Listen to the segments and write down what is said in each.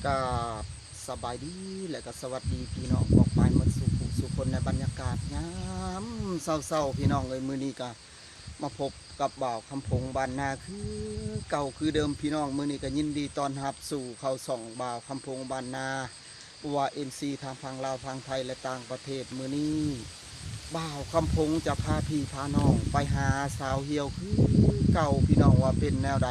กับสบายดีและก็สวัสดีพี่น้องบอกไปหมดสุคนในบรรยากาศยามเศร้าๆพี่น้องเลยมือนี้ก็มาพบกับบ่าวคำพงบ้านนาคือเก่าคือเดิมพี่น้องมือนี้ก็ยินดีต้อนรับสู่เขาส่องบ่าวคำพงบ้านนาว่าเอ็นซีทางพังลาวพังไทยและต่างประเทศมือนี้บ่าวคำพงจะพาพี่พาน้องไปหาสาวเหี่ยวคือเก่าพี่น้องว่าเป็นแนวใด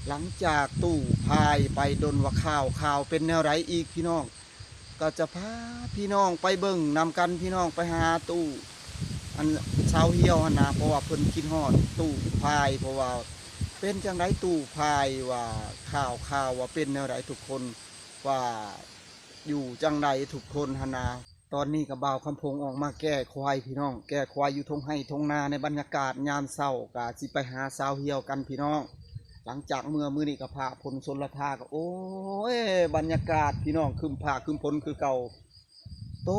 หลังจากตู้พายไปดนว่าข่าวเป็นแนวไรอีกพี่น้องก็จะพาพี่น้องไปเบิ่งนำกันพี่น้องไปหาตู้อันสาวเหี่ยวนะเพราะว่าเพิ่นคิดฮอดตู้พายเพราะว่าเป็นจังไรตู้พายว่าข่าวว่าเป็นแนวไรทุกคนว่าอยู่จังไรทุกคนนาตอนนี้กับบ่าวคำพงออกมาแก้ควายพี่น้องแก้ควายอยู่ทงให้ทงนาในบรรยากาศยามเศร้ากะสิไปหาสาวเหี่ยวกันพี่น้องหลังจากมือนี่กับพาพลชนละทาก็โอ้ยบรรยากาศพี่น้องคืมผาคืมพลคือเก่าโต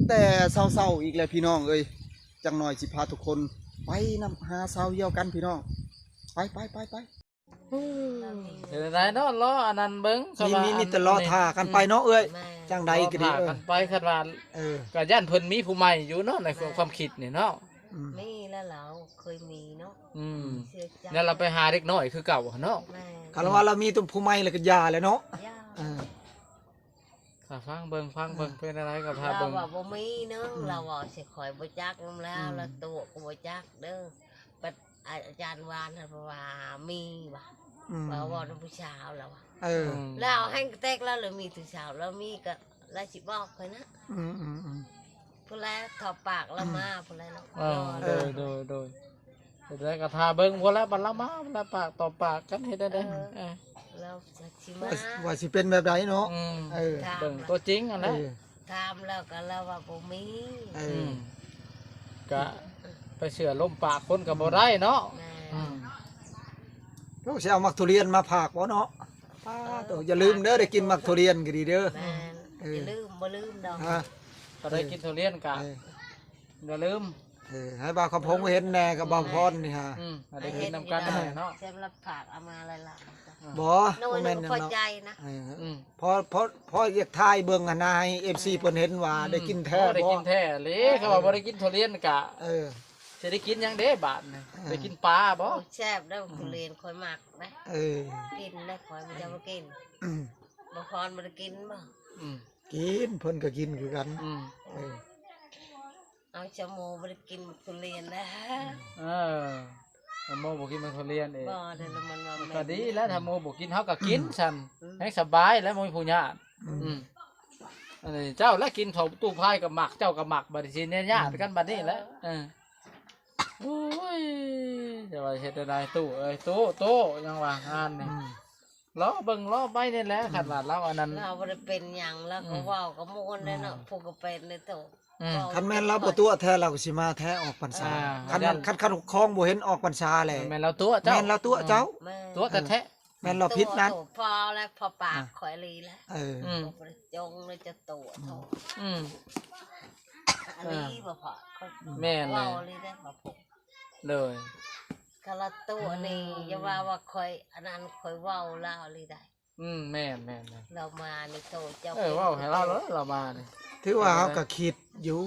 แต่เศร้าอีกแล้วพี่น้องเอ้ยจังหน่อยสิพาทุกคนไปนำหาสาวเหี่ยวกันพี่น้องไปเดี๋ยวไหนเนาะล้ออันนั้นเบิ้งมีแต่รอท่ากันไปเนาะเอ้ยจังใดก็ดีกันไปคันว่าก็ย่านเพิ่นมีผู้ใหม่อยู่เนาะในความคิดนี่เนาะมีแล้วเราเคยมีเนาะแล้วเราไปหาเด็กน้อยคือเก่าเนาะคารวะเรามีตัวผู้ใหม่แล้วก็ยาแล้วเนาะถ้าฟังเบิ่งเป็นอะไรก็พาเบิ่งเราว่าบ่มีเนาะเราว่าสิคอยบ่จักนำแล้วตัวก็บ่จักเด้อปัดอาจารย์วานท่านว่ามีว่ะว่าผู้สาวแล้วว่ะแล้วให้แตกแล้วหรือมีผู้สาวแล้วมีก็แล้วสิบอกค่อยนะผู้แลถอดปากแล้วมาผู้แลเนาะโดยแล้วก็ทาเบิ่งบ่แล้วบัดละมาแล้วปากต่อปากกันเฮ็ดได้แล้วสิมาว่าสิเป็นแบบใดเนาะเบิ่งตัวจริงอันนั้นถามแล้วก็แล้วว่าบ่มีก็ไปเชื่อล้มปากคนก็บ่ได้เนาะเราสิเอามักทุเรียนมาผากบ่เนาะอย่าลืมเด้อได้กินมักทุเรียนก็ดีเด้ออย่าลืมบ่ลืมดอกก็ได้กินทุเรียนกะอย่าลืมให้บ่าวคำพงเห็นแน่กับบ่าวพรนี่ฮะได้กินนำกันเนาะสำหรับผากเอามาหลายๆบ่แม่นพอใจนะพออยากทายเบิ่งหั่นนะให้ FC เพิ่นเห็นว่าได้กินแท้บ่ได้กินแท้เลยเขาว่าบ่ได้กินทุเรียนกะสิได้กินหยังเด้บาดนี่ได้กินปลาบ่แซ่บเด้อทุเรียนค่อยมักนะกินได้ค่อยมันจะบ่กินบ่พรบ่ได้กินบ่กินเพิ่นก็กินคือกันเอาจมูกบ่ได้กินทุเรียนนะถ้าโมบ่กินมันทุเรียนเองบ่เดี๋ยวมันว่าก็ดีแล้วถ้าโมบ่กินเฮาก็กินซั่นให้สบายแล้วบ่มีผู้ญาติอันนี้เจ้าแล้วกินของตู้พายกับหมักเจ้ากับหมักบัดสิเนี่ยญาติกันบัดนี้แหละโอ้ยจะว่าเฮ็ดได้ตู้เอ้ยตู้ยังว่างานนี่ล้อเบิ่งล้อไปนี่แหละคันว่าเราอันนั้นเราบ่ได้เป็นหยังแล้วก็เว้าก็ม่วนเลยเนาะผู้ก็เป็นเลยโตคันแม่นเราบ่ตัวแท้เราก็สิมาแท้ออกพรรษาคันคล้องบ่เห็นออกพรรษาแหละแม่นเราตัวเจ้าแม่นเราตัวเจ้าตัวแท้แม่นเราผิดนั้นพอแล้วพอปากข่อยลีแล้วจงเลยจะตัวโตอันนี้บ่พอแม่นเว้าลีได้บ่พอเลยกะละตัวนี่อย่าว่าข่อยอันนั้นข่อยเว้าลาวลีได้แม่นเรามาในโตเจ้าเว้าให้เรามานี่ถือว่าเฮาก็คิดอยู่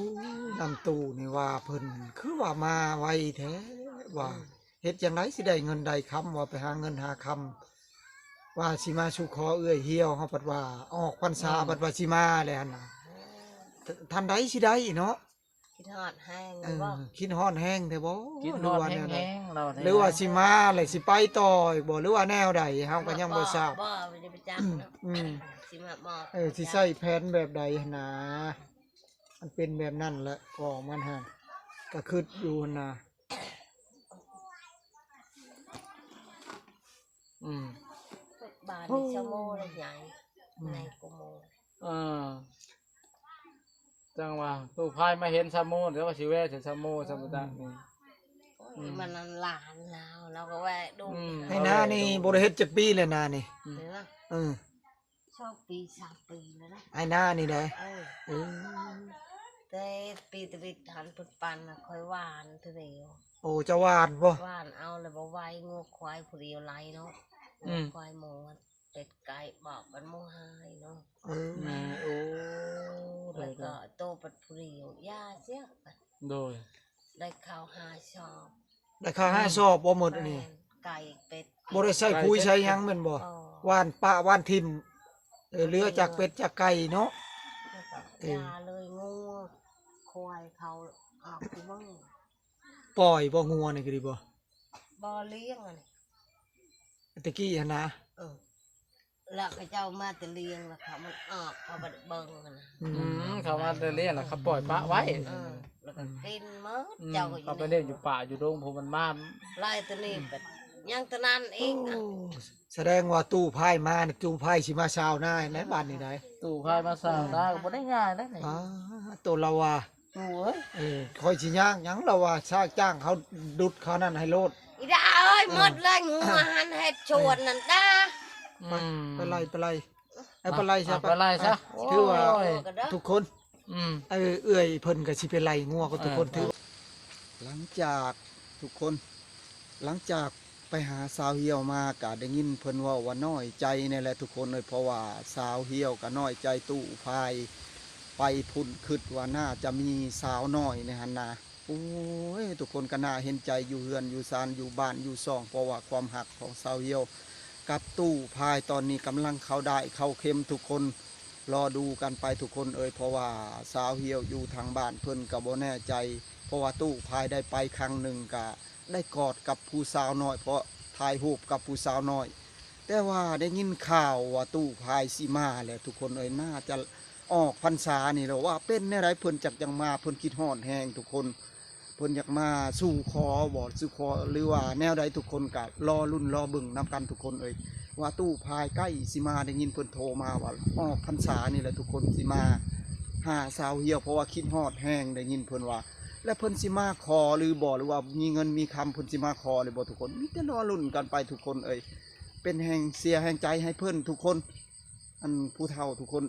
นำตู้นี่ว่าเพิ่นคือว่ามาไวแท้ว่าเฮ็ดจังไดสิได้เงินได้คำว่าไปหาเงินหาคำว่าสิมาสู่ขอเอื้อยเหี่ยวเฮาปัดว่าออกพรรษาปัดว่าสิมาแล้วน่ะทันใดสิได้เนาะคิดฮอดแห้งบ่คิดฮอดแห้งแท้บ่คิดฮอดแห้งเราหรือว่าสิมาแล้วสิไปต่ออีกบ่หรือว่าแนวใดเฮาก็ยังบ่ทราบบ่จะไปจักเนาะสิมาบ่สิใช้แผนแบบใดหั่นน่ะมันเป็นแบบนั้นแหละก็มันฮะก็คิดอยู่นะบ้านนี่ชั่วโมงละใหญ่ในกุโมจังว่าตู้พายมาเห็นซาโมเดี๋ยวว่าสิแวะถึงซาโมซามุตะนี่มันหลานเราก็แวะดูให้นานี่บ่ได้เฮ็ดจักปีแล้วนานี่ชอบปี3ปีแล้วนะไอ้นานี่ได้แต่ปีตะวิทันปึกปันค่อยหวานทีเดียวโอ้จะหวานบ่หวานเอาเลยบ่ไหวงูควายผู้เดียวไหลเนาะควายหมูเป็ดไก่บอกไป ปันโมหายเนาะ โอ้โด แล้ว ย ก็โตปัดผู้เดียวยาเสียปัด โดย ได้ข้าวหาชอบ ได้ข้าว5ซอบบ่หมดอันนี้ ไก่เป็ด บ่ได้ใส่ปุ๋ยใส่หยังแม่นบ่ อ๋อ ว่านปะว่านทิ่มเหลือจากเป็ดจากไก่เนาะ แล้วก็ เออ ยาเลยงูควายเขาออกที่มึง ปล่อยบ่งัวนี่ก็ดีบ่ บ่เลี้ยงอันนี้ ตะกี้หั่นนะ เออแล้วเขาเจ้ามาแต่เลี้ยงแล้วเขามันออกเขาบัดเบิ่งกันนะ เขามาเล่นแล้วเขาปล่อยปะไว้ เออแล้วก็กินหมดเจ้าก็อยู่ เขาไปเล่นอยู่ป่าอยู่ดงพวกมันมา ไล่ตัวนี้เป็ดยังตัวนั้นอีกอ่ะ แสดงว่าตู้พายมานี่ตู้พายสิมาชาวนาในบ้านนี่ได้ ตู่พายมาสาวได้ก็บ่ได้ง่ายแล้วนี่ อ๋อตัวเราว่า โอ้ย คอยสิย่างหยังเราว่าชากจ้างเขาดุดเขานั่นให้โลด อีดาเอ้ยหมดเลยงูหันเห็ดชวนนั่นด้า ไปไล่ไปไล่ไปไล่ซะ ไปไล่ซะ ถือว่า โย ทุกคน อืม เอื้อยเพิ่นก็สิไปไล่งัวก็ทุกคนถือหลังจากทุกคน หลังจากไปหาสาวเหี่ยวมาก็ได้ยินเพิ่นเว้าว่าน้อยใจนี่แหละทุกคนเลยเพราะว่าสาวเหี่ยวก็น้อยใจตู้พายไปพุ่นคิดว่าน่าจะมีสาวน้อยในหั่นนะโอ้ยทุกคนก็น่าเห็นใจอยู่เฮือนอยู่ซานอยู่บ้านอยู่ซ่องเพราะว่าความหักของสาวเหี่ยวกับตู้พายตอนนี้กำลังเข้าได้เข้าเข้มทุกคนรอดูกันไปทุกคนเพราะว่าสาวเหี่ยวอยู่ทางบ้านเพิ่นก็บ่แน่ใจ เพราะว่าตู้พายได้ไปครั้งหนึ่งก็ได้กอดกับผู้สาวน้อยเพราะถ่ายรูปกับผู้สาวน้อย แต่ว่าได้ยินข่าวว่าตู้พายสิมาแหละทุกคนน่าจะออกพรรษานี่แหละว่าเป็นแนวไรเพิ่นจักยังมาเพิ่นคิดฮอดแฮงทุกคนเพิ่นอยากมาสู่ขอบ่สู่ขอหรือว่าแนวใดทุกคนก็รอรุ่นรอเบิ่งนำกันทุกคนว่าตู้พายใกล้สิมาได้ยินเพิ่นโทรมาว่าออกพรรษานี่แหละทุกคนสิมาหาสาวเหี่ยวเพราะว่าคิดฮอดแฮงได้ยินเพิ่นว่า และเพิ่นสิมาขอหรือบ่หรือว่ามีเงินมีคำเพิ่นสิมาขอหรือบ่ทุกคนมีแต่รอลุ้นกันไปทุกคนเป็นแห่งเสียแห่งใจให้เพิ่นทุกคนอันผู้เฒ่าทุกคน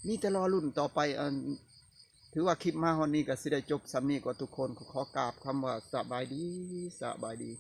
มีแต่รอลุ้นต่อไปถือว่าคลิปมาวันนี้ก็สิได้จบสำนี้กว่าทุกคนขอกราบคำว่าสบายดีสบายดี